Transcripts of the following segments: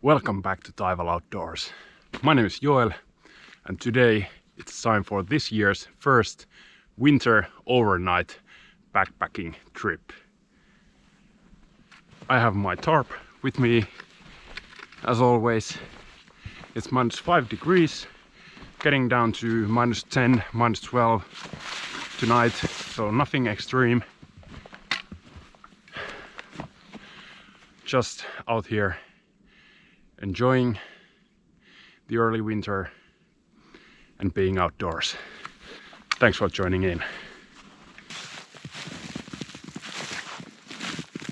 Welcome back to Taival Outdoors. My name is Joel, and today it's time for this year's first winter overnight backpacking trip. I have my tarp with me, as always. It's -5 degrees, getting down to -10, -12 tonight, so nothing extreme. Just out here enjoying the early winter and being outdoors. Thanks for joining in.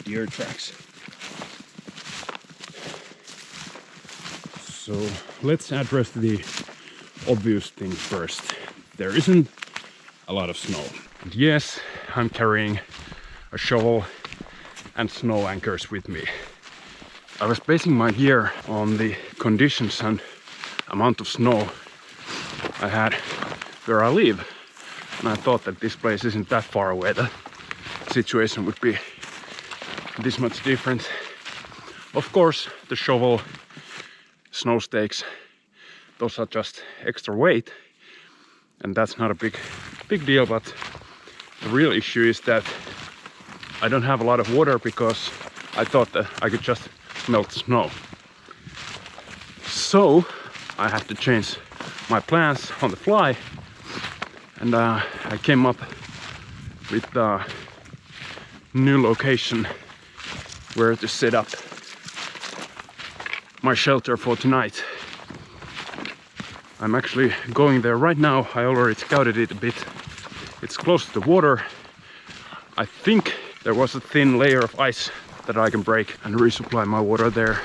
Deer tracks. So let's address the obvious thing first. There isn't a lot of snow. And yes, I'm carrying a shovel and snow anchors with me. I was basing my gear on the conditions and amount of snow I had where I live. And I thought that this place isn't that far away. The situation would be this much different. Of course, the shovel, snow stakes, those are just extra weight. And that's not a big deal, but the real issue is that I don't have a lot of water because I thought that I could just melt snow. So I had to change my plans on the fly, and I came up with a new location where to set up my shelter for tonight. I'm actually going there right now. I already scouted it a bit. It's close to the water. I think there was a thin layer of ice that I can break and resupply my water there.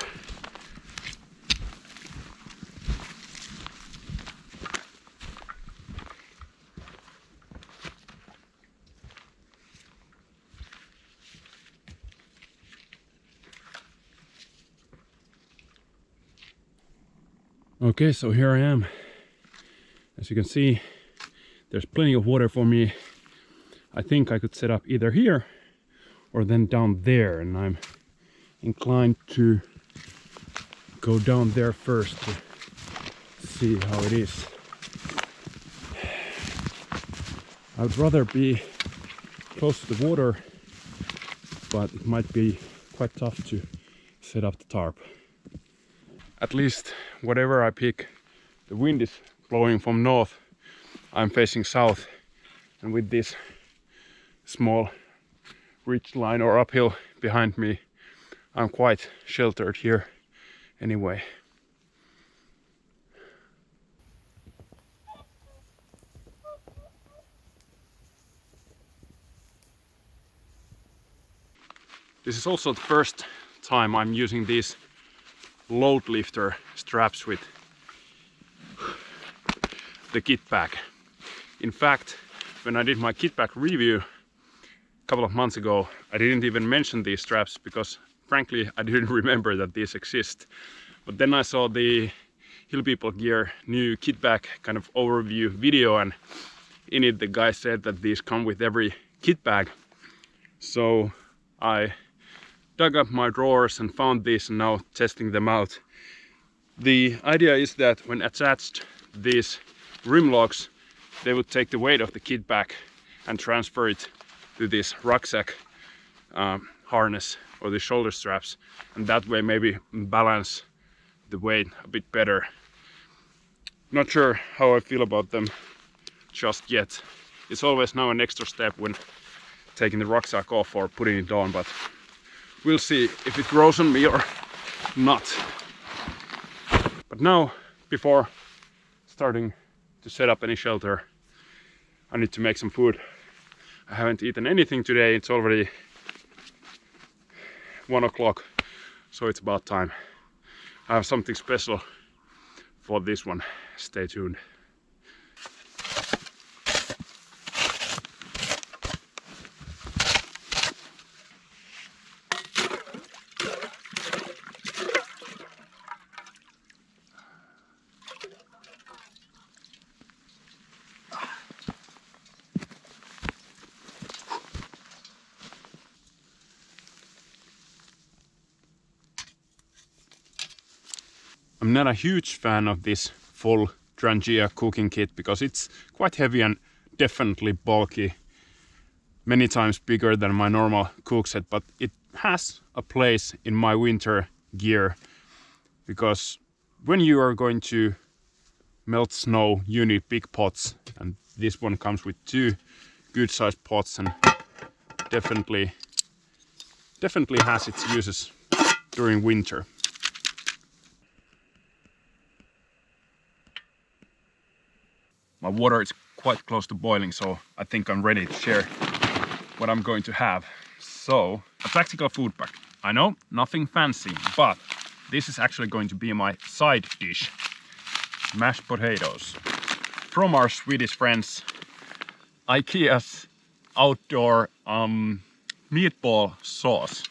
Okay, so here I am. As you can see, there's plenty of water for me. I think I could set up either here or then down there, and I'm inclined to go down there first to see how it is. I would rather be close to the water, but it might be quite tough to set up the tarp. At least whatever I pick, the wind is blowing from north. I'm facing south, and with this small ridge line or uphill behind me, I'm quite sheltered here anyway. This is also the first time I'm using these load lifter straps with the kit pack. In fact, when I did my kit pack review a couple of months ago, I didn't even mention these straps because frankly I didn't remember that these exist. But then I saw the Hill People Gear new kit pack kind of overview video, and in it the guy said that these come with every kit bag. So I dug up my drawers and found these, and now testing them out. The idea is that when attached these rim locks, they would take the weight of the kit bag and transfer it to this rucksack harness or the shoulder straps, and that way maybe balance the weight a bit better. Not sure how I feel about them just yet. It's always now an extra step when taking the rucksack off or putting it on, but we'll see if it grows on me or not. But now, before starting to set up any shelter, I need to make some food. I haven't eaten anything today. It's already 1 o'clock, so it's about time. I have something special for this one. Stay tuned. I'm not a huge fan of this full Trangia cooking kit because it's quite heavy and definitely bulky. Many times bigger than my normal cook set, but it has a place in my winter gear because when you are going to melt snow, you need big pots, and this one comes with 2 good sized pots and definitely has its uses during winter. My water is quite close to boiling, so I think I'm ready to share what I'm going to have. So, a tactical food pack. I know, nothing fancy, but this is actually going to be my side dish. Mashed potatoes. From our Swedish friends, IKEA's outdoor meatball sauce.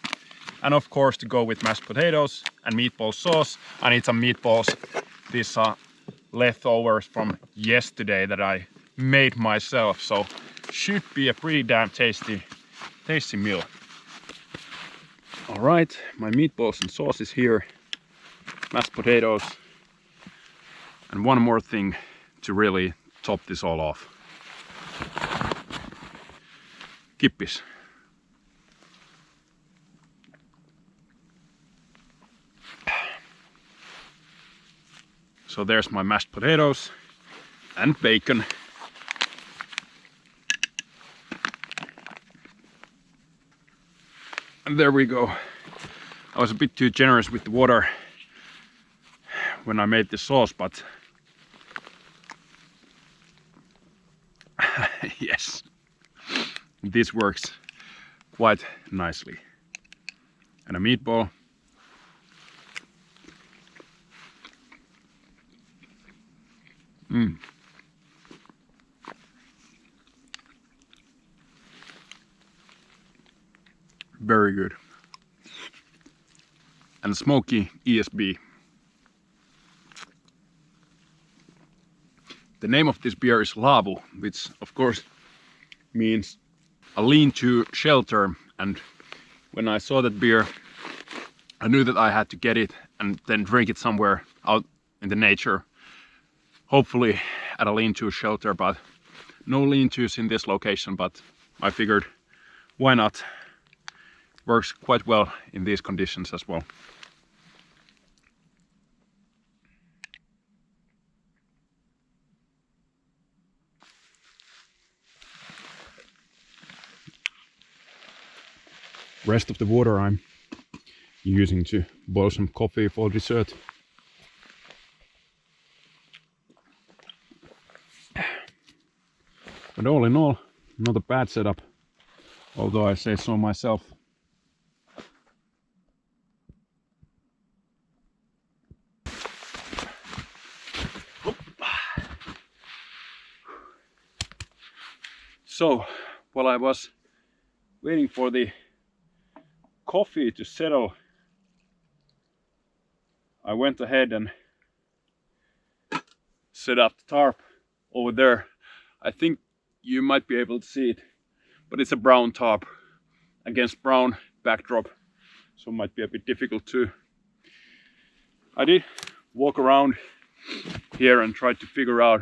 And of course, to go with mashed potatoes and meatball sauce, I need some meatballs. These are leftovers from yesterday that I made myself, so should be a pretty damn tasty meal. All right, my meatballs and sauce is here, mashed potatoes, and one more thing to really top this all off. Kippis. So there's my mashed potatoes and bacon. And there we go. I was a bit too generous with the water when I made the sauce, but yes, this works quite nicely. And a meatball. Very good. And smoky ESB. The name of this beer is Laavu, which of course means a lean-to shelter, and when I saw that beer I knew that I had to get it and then drink it somewhere out in the nature, hopefully at a lean-to shelter, but no lean-tos in this location, but I figured why not. Works quite well in these conditions as well. Rest of the water I'm using to boil some coffee for dessert. But all in all, not a bad setup, although I say so myself. So, while I was waiting for the coffee to settle, I went ahead and set up the tarp over there. I think you might be able to see it, but it's a brown tarp against brown backdrop, so it might be a bit difficult to. I did walk around here and tried to figure out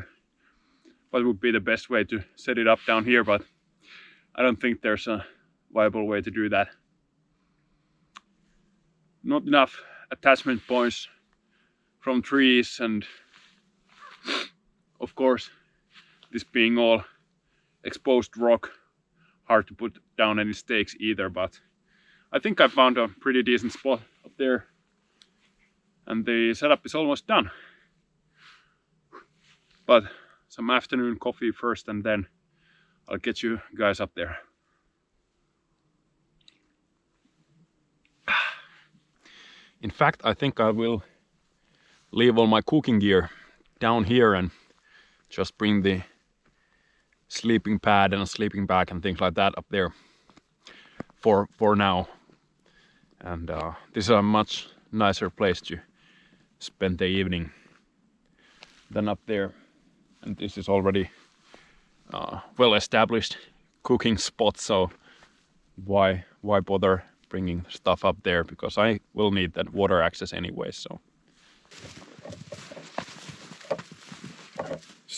what would be the best way to set it up down here, but I don't think there's a viable way to do that. Not enough attachment points from trees, and of course this being all exposed rock, hard to put down any stakes either, but I think I found a pretty decent spot up there and the setup is almost done. But some afternoon coffee first and then I'll get you guys up there. In fact, I think I will leave all my cooking gear down here and just bring the sleeping pad and a sleeping bag and things like that up there for now. And this is a much nicer place to spend the evening than up there. And this is already well established cooking spot, so why bother bringing stuff up there, because I will need that water access anyway. So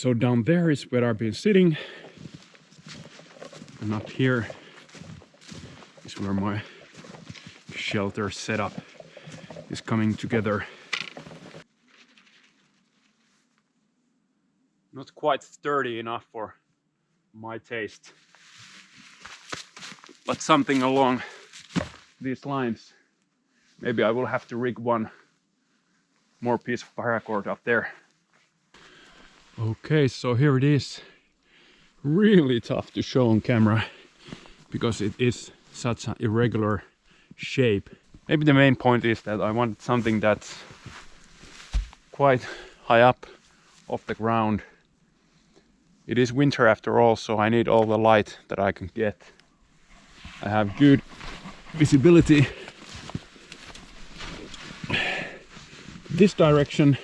So down there is where I've been sitting, and up here is where my shelter setup is coming together. Not quite sturdy enough for my taste, but something along these lines. Maybe I will have to rig one more piece of paracord up there. Okay, so here it is. Really tough to show on camera because it is such an irregular shape. Maybe the main point is that I want something that's quite high up off the ground. It is winter after all, so I need all the light that I can get. I have good visibility this direction,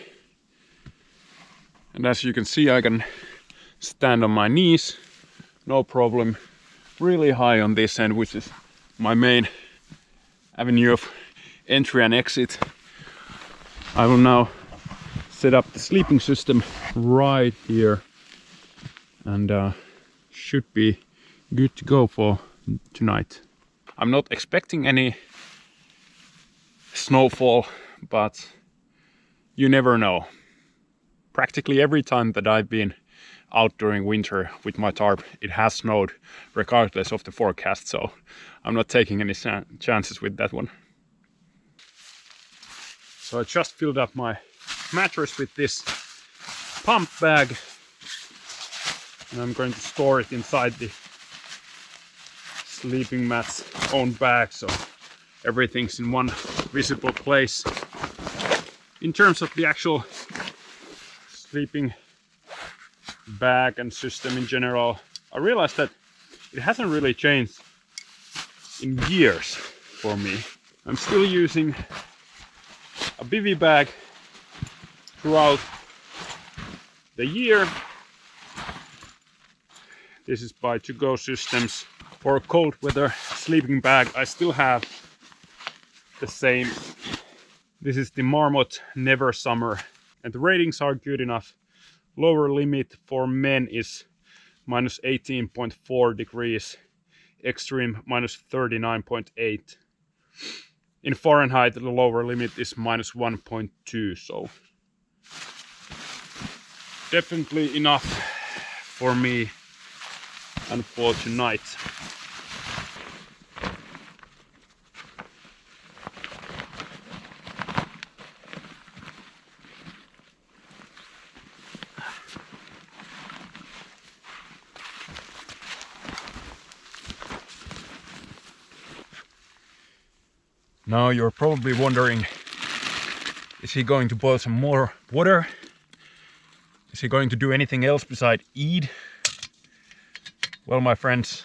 and as you can see, I can stand on my knees, no problem. Really high on this end, which is my main avenue of entry and exit. I will now set up the sleeping system right here, and should be good to go for tonight. I'm not expecting any snowfall, but you never know. Practically every time that I've been out during winter with my tarp, it has snowed regardless of the forecast, so I'm not taking any chances with that one. So I just filled up my mattress with this pump bag, and I'm going to store it inside the sleeping mat's own bag, so everything's in one visible place. In terms of the actual sleeping bag and system in general, I realized that it hasn't really changed in years for me. I'm still using a bivy bag throughout the year. This is by To Go Systems. For cold weather sleeping bag, I still have the same. This is the Marmot Never Summer, and the ratings are good enough. Lower limit for men is minus 18.4 degrees, extreme minus 39.8. In Fahrenheit, the lower limit is minus 1.2, so definitely enough for me and for tonight. Now you're probably wondering, is he going to boil some more water? Is he going to do anything else besides eat? Well, my friends,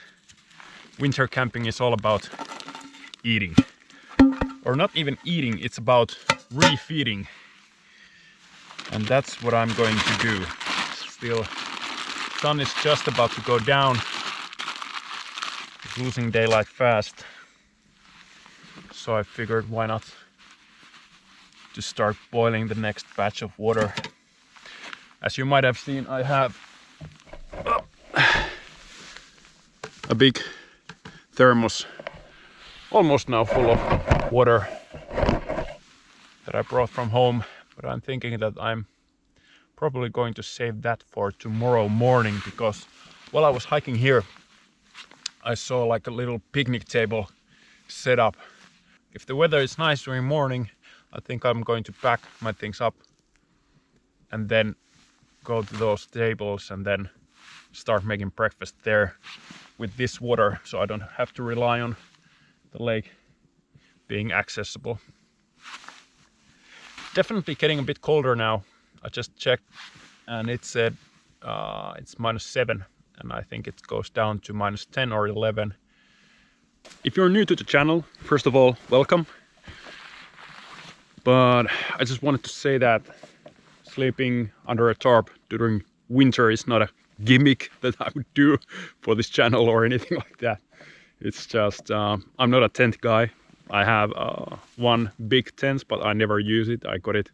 winter camping is all about eating. Or not even eating, it's about refeeding. And that's what I'm going to do. Still, sun is just about to go down. It's losing daylight fast. So I figured why not to start boiling the next batch of water. As you might have seen, I have a big thermos, almost now full of water that I brought from home, but I'm thinking that I'm probably going to save that for tomorrow morning, because while I was hiking here, I saw like a little picnic table set up. If the weather is nice during morning, I think I'm going to pack my things up and then go to those tables and then start making breakfast there with this water, so I don't have to rely on the lake being accessible. Definitely getting a bit colder now. I just checked and it said it's -7, and I think it goes down to -10 or 11. If you're new to the channel, first of all, welcome. But I just wanted to say that sleeping under a tarp during winter is not a gimmick that I would do for this channel or anything like that. It's just, I'm not a tent guy. I have one big tent, but I never use it. I got it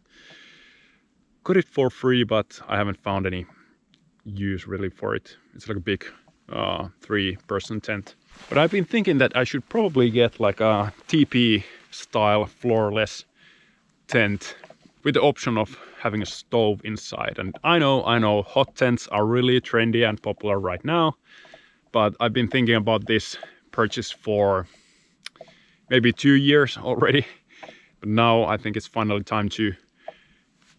for free, but I haven't found any use really for it. It's like a big 3-person tent. But I've been thinking that I should probably get like a TP style floorless tent with the option of having a stove inside. And I know hot tents are really trendy and popular right now, but I've been thinking about this purchase for maybe 2 years already. But now I think it's finally time to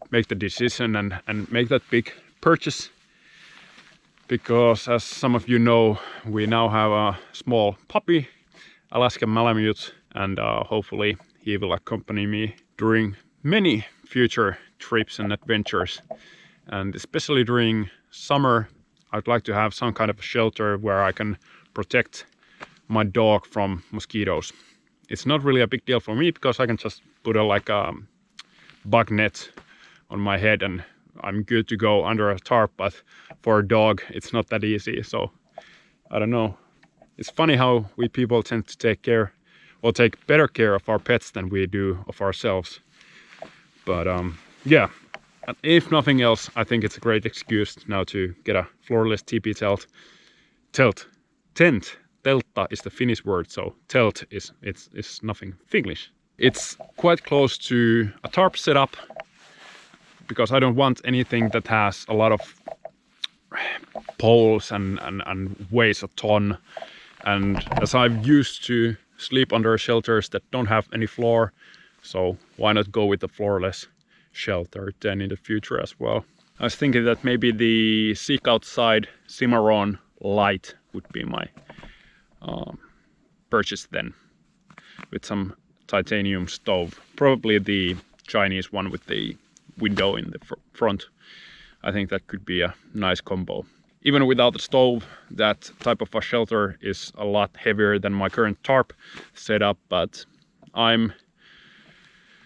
make the decision and make that big purchase. Because as some of you know, we now have a small puppy, Alaska Malamute, and hopefully he will accompany me during many future trips and adventures. And especially during summer, I'd like to have some kind of a shelter where I can protect my dog from mosquitoes. It's not really a big deal for me because I can just put a bug net on my head and I'm good to go under a tarp, but for a dog it's not that easy. So I don't know. It's funny how we people tend to take better care of our pets than we do of ourselves. But yeah, if nothing else, I think it's a great excuse now to get a floorless TP tent. Teltta is the Finnish word, so telt is nothing Finnish. It's quite close to a tarp setup because I don't want anything that has a lot of poles and weighs a ton. And as I'm used to sleep under shelters that don't have any floor, so why not go with the floorless shelter then in the future as well. I was thinking that maybe the Seek Outside Cimarron light would be my purchase then, with some titanium stove, probably the Chinese one with the window in the front. I think that could be a nice combo. Even without the stove, that type of a shelter is a lot heavier than my current tarp setup, but I'm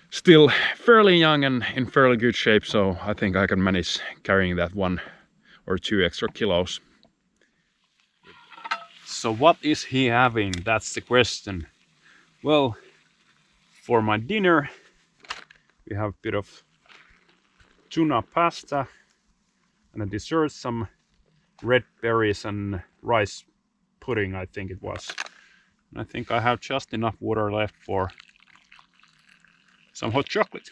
still fairly young and in fairly good shape, so I think I can manage carrying that 1 or 2 extra kilos. So what is he having? That's the question. Well, for my dinner we have a bit of tuna pasta and a dessert, some red berries and rice pudding, I think it was. And I think I have just enough water left for some hot chocolate.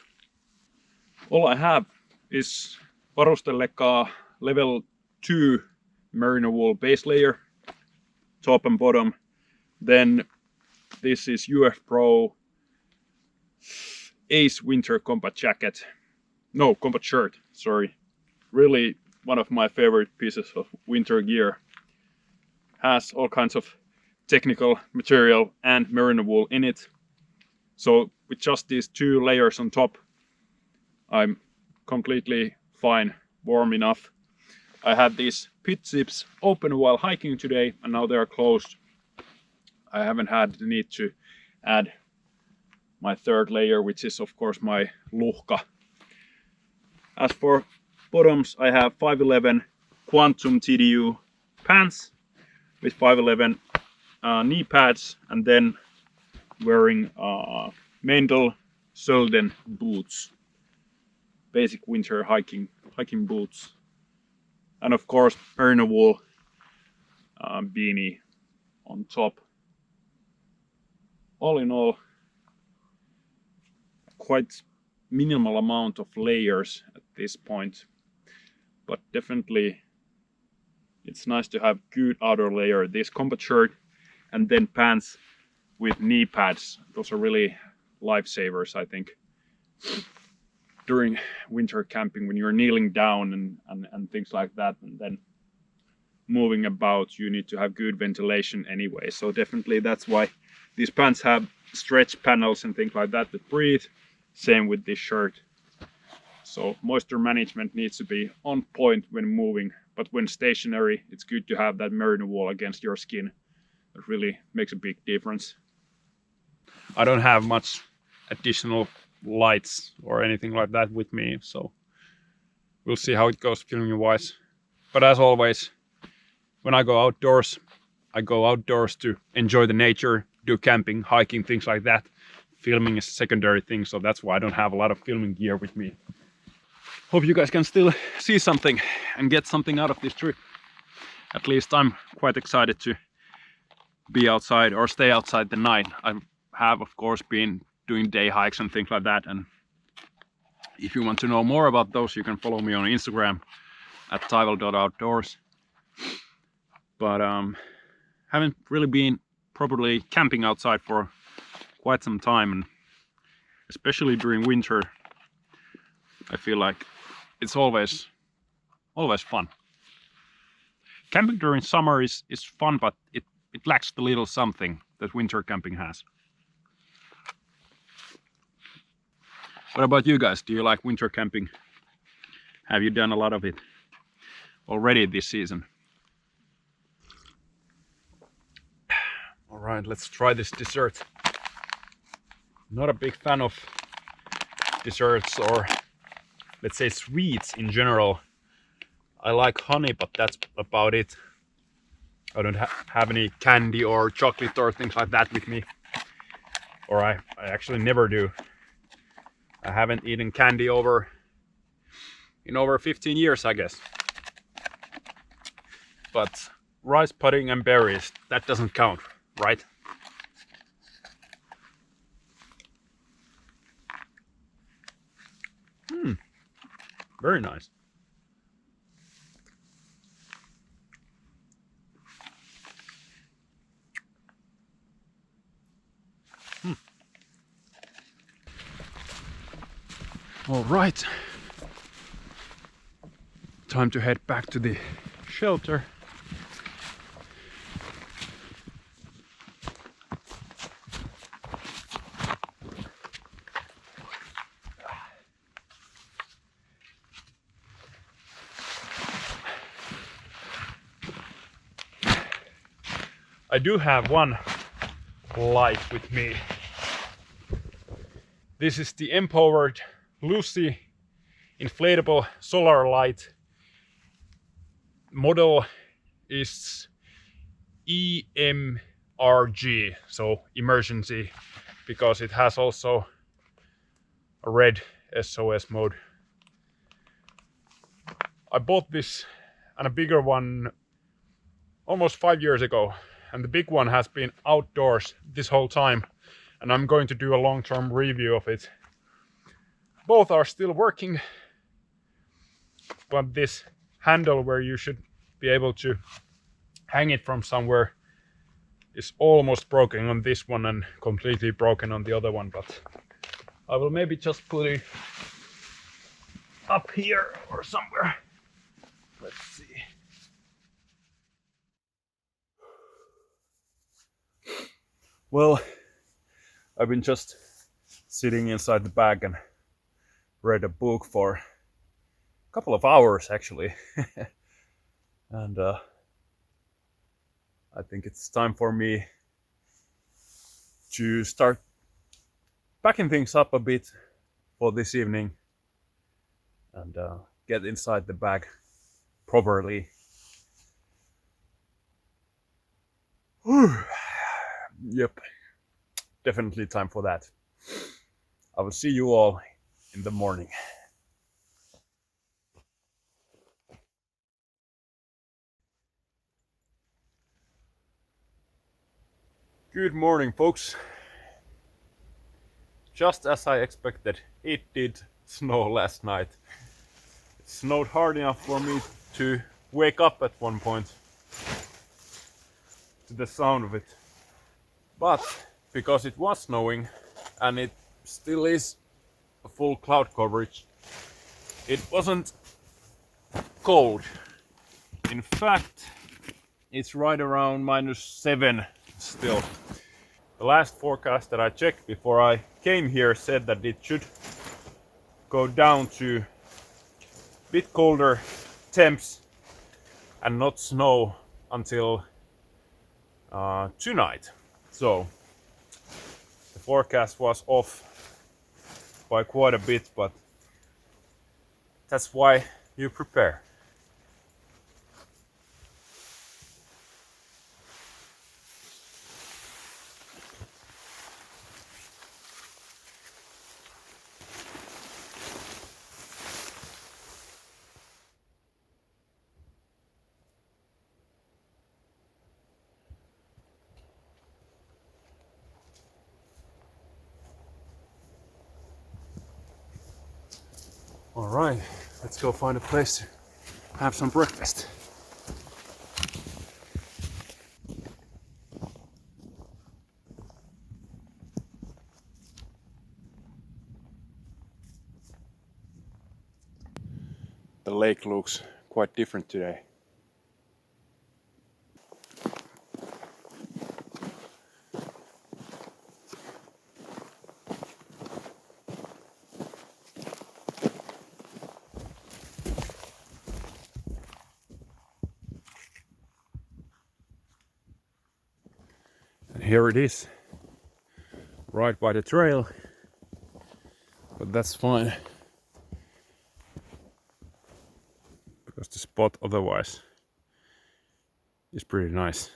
All I have is Varusteleka level 2 merino wool base layer, top and bottom. Then this is UF Pro Ace Winter Combat Jacket. No, combat shirt, sorry. Really one of my favorite pieces of winter gear. Has all kinds of technical material and merino wool in it. So with just these 2 layers on top, I'm completely fine, warm enough. I had these pit zips open while hiking today and now they are closed. I haven't had the need to add my 3rd layer, which is of course my Luhka. As for bottoms, I have 511 Quantum TDU pants with 511 knee pads, and then wearing Mendel Sölden boots, basic winter hiking boots, and of course merino wool beanie on top. All in all, quite minimal amount of layers at this point, but definitely it's nice to have good outer layer. This combat shirt and then pants with knee pads, those are really lifesavers, I think, during winter camping when you're kneeling down and things like that, and then moving about. You need to have good ventilation anyway, so definitely that's why these pants have stretch panels and things like that that breathe. Same with this shirt. So moisture management needs to be on point when moving, but when stationary, it's good to have that merino wool against your skin. It really makes a big difference. I don't have much additional lights or anything like that with me, so we'll see how it goes filming wise. But as always, when I go outdoors to enjoy the nature, do camping, hiking, things like that. Filming is a secondary thing, so that's why I don't have a lot of filming gear with me. hope you guys can still see something and get something out of this trip. At least I'm quite excited to be outside or stay outside the night. I have of course been doing day hikes and things like that, and if you want to know more about those, you can follow me on Instagram at taival.outdoors. But haven't really been properly camping outside for quite some time, and especially during winter I feel like it's always fun. Camping during summer is fun, but it lacks the little something that winter camping has. What about you guys? Do you like winter camping? Have you done a lot of it already this season? All right, let's try this dessert. Not a big fan of desserts, or let's say sweets in general. I like honey, but that's about it. I don't have any candy or chocolate or things like that with me. Or I actually never do. I haven't eaten candy in over 15 years, I guess. But rice pudding and berries, that doesn't count, right? Very nice. All right. Time to head back to the shelter. I do have one light with me. This is the Empowered Lucy inflatable solar light. Model is EMRG, so emergency, because it has also a red SOS mode. I bought this and a bigger one almost 5 years ago, and the big one has been outdoors this whole time, and I'm going to do a long-term review of it. Both are still working, but this handle where you should be able to hang it from somewhere is almost broken on this one and completely broken on the other one. But I will maybe just put it up here or somewhere. Let's see. Well, I've been just sitting inside the bag and read a book for a couple of hours actually. And I think it's time for me to start packing things up a bit for this evening and get inside the bag properly. Yep, definitely time for that. I will see you all in the morning. Good morning, folks. Just as I expected, it did snow last night. It snowed hard enough for me to wake up at one point to the sound of it. But because it was snowing and it still is a full cloud coverage, it wasn't cold. In fact, it's right around -7 still. The last forecast that I checked before I came here said that it should go down to a bit colder temps and not snow until tonight. So the forecast was off by quite a bit, but that's why you prepare. All right, let's go find a place to have some breakfast. The lake looks quite different today. And here it is, right by the trail, but that's fine because the spot otherwise is pretty nice.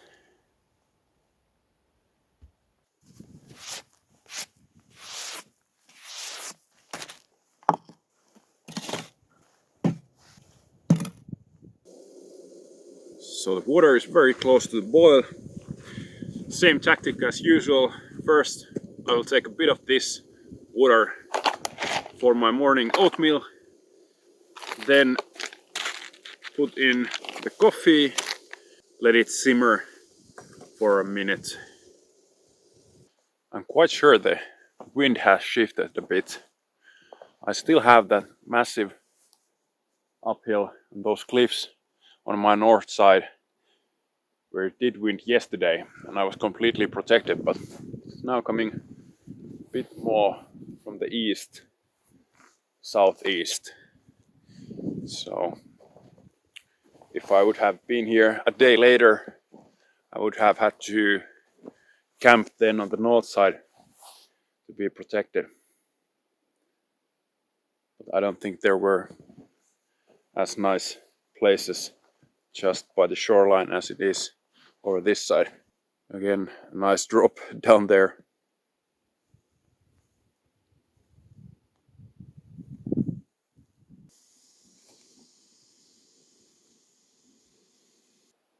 So the water is very close to the boil. Same tactic as usual. First, I will take a bit of this water for my morning oatmeal. Then put in the coffee, let it simmer for a minute. I'm quite sure the wind has shifted a bit. I still have that massive uphill on those cliffs on my north side where it did wind yesterday and I was completely protected, but it's now coming a bit more from the east, southeast. So if I would have been here a day later, I would have had to camp then on the north side to be protected. But I don't think there were as nice places just by the shoreline as it is over this side. Again, a nice drop down there.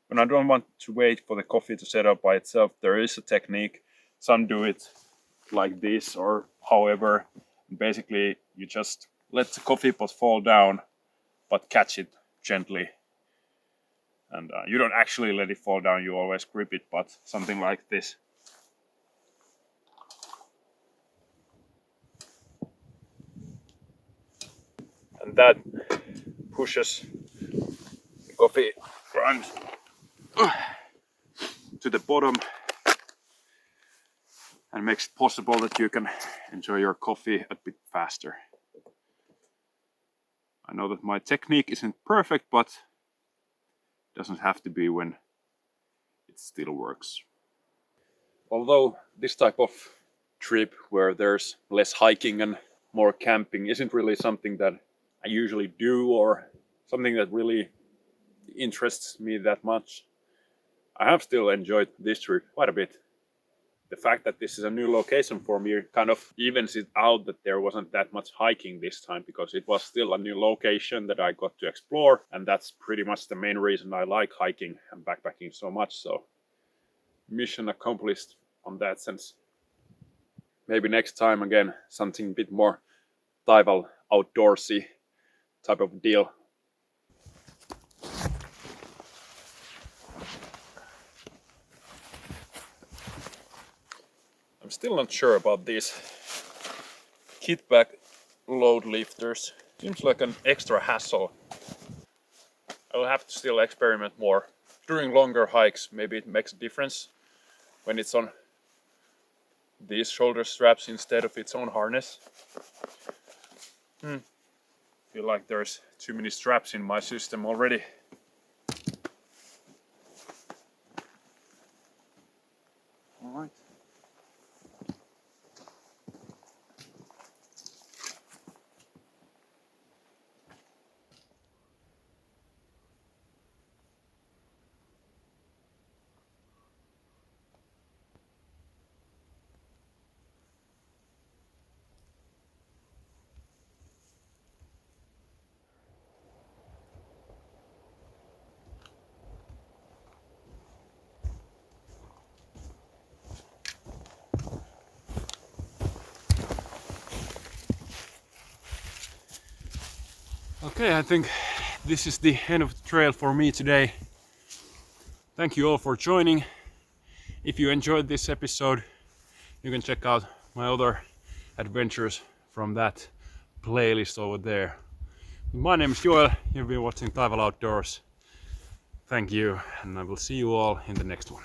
When I don't want to wait for the coffee to set up by itself, there is a technique. Some do it like this or however. Basically, you just let the coffee pot fall down, but catch it gently. And you don't actually let it fall down, you always grip it, but something like this. And that pushes the coffee grind to the bottom and makes it possible that you can enjoy your coffee a bit faster. I know that my technique isn't perfect, but it doesn't have to be when it still works. Although this type of trip where there's less hiking and more camping isn't really something that I usually do or something that really interests me that much, I have still enjoyed this trip quite a bit. The fact that this is a new location for me kind of evens it out that there wasn't that much hiking this time, because it was still a new location that I got to explore, and that's pretty much the main reason I like hiking and backpacking so much. So mission accomplished on that sense. Maybe next time again something a bit more Taival outdoorsy type of deal. I'm still not sure about these kit bag load lifters. Seems like an extra hassle. I'll have to still experiment more. During longer hikes, maybe it makes a difference when it's on these shoulder straps instead of its own harness. Feel like there's too many straps in my system already. All right. Okay, I think this is the end of the trail for me today. Thank you all for joining. If you enjoyed this episode, you can check out my other adventures from that playlist over there. My name is Joel, you've been watching Taival Outdoors. Thank you, and I will see you all in the next one.